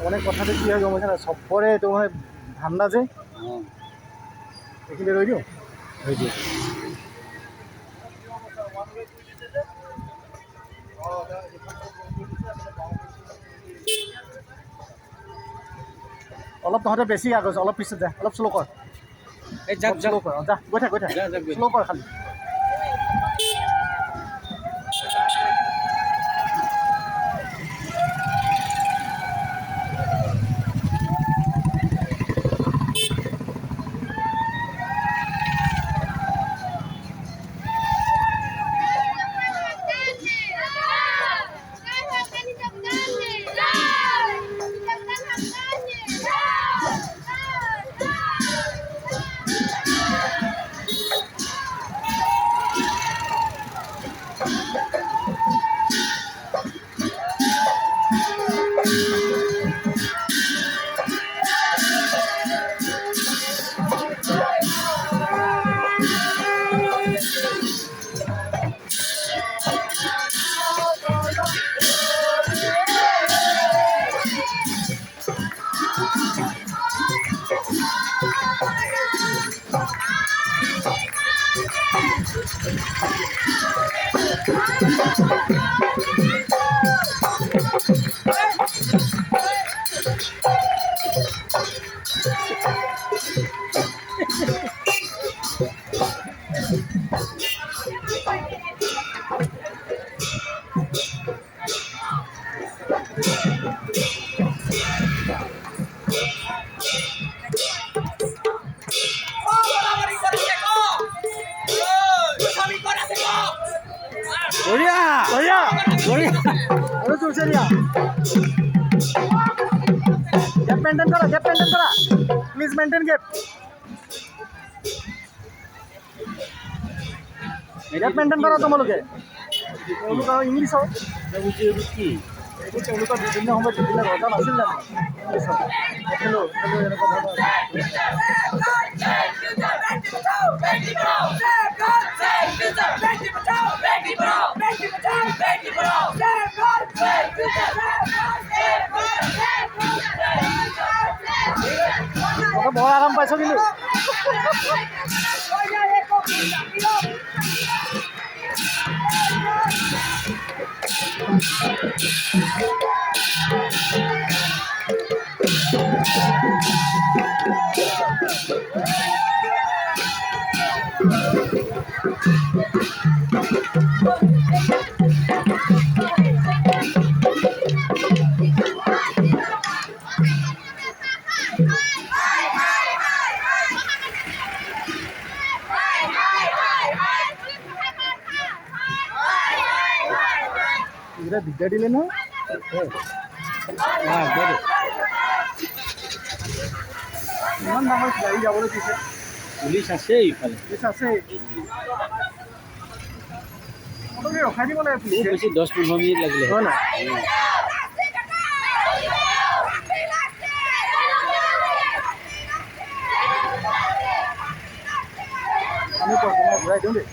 অনেক কথাতে কি হয় গম পাইছা না চবৰে এইটো মানে ঠাণ্ডা যে এইখিনি ৰৈ দিওঁ হৈ দিয়ে অলপ তহঁতে বেছি আগত অলপ পিছত যা অলপ শ্ল' কৰ এই যাক শ্ল' কৰ যা গৈ থাক শ্ল' কৰ খালি বঢ়িয়া বঢ়িয়া বঢ়িয়া আৰু জোৰছে দিয়া গেপ মেইনটেইন কৰা প্লিজ মেইনটেইন গেপ মেইনটেইন কৰা তোমালোকে তেওঁলোকৰ ইংলিছৰ কি এইটো তেওঁলোকৰ বিভিন্ন সময়ত বিভিন্ন ৰজা নাছিল জানো ইংলিছৰ হেল্ল' এনেকুৱা ধৰণৰ বৰ আৰাম পাইছ কিন্তু এইকেইটা দিগদাৰ দিলে নহয় ইমান ডাঙৰ গাড়ী যাবলৈ দিছে পুলিচ আছে ইফালে পুলিচ আছে আপোনালোকে ৰখাই দিব লাগে খুব বেছি 10-15 মিনিট লাগিলে হয় নাই আমি ঘূৰাই দিওঁ দেই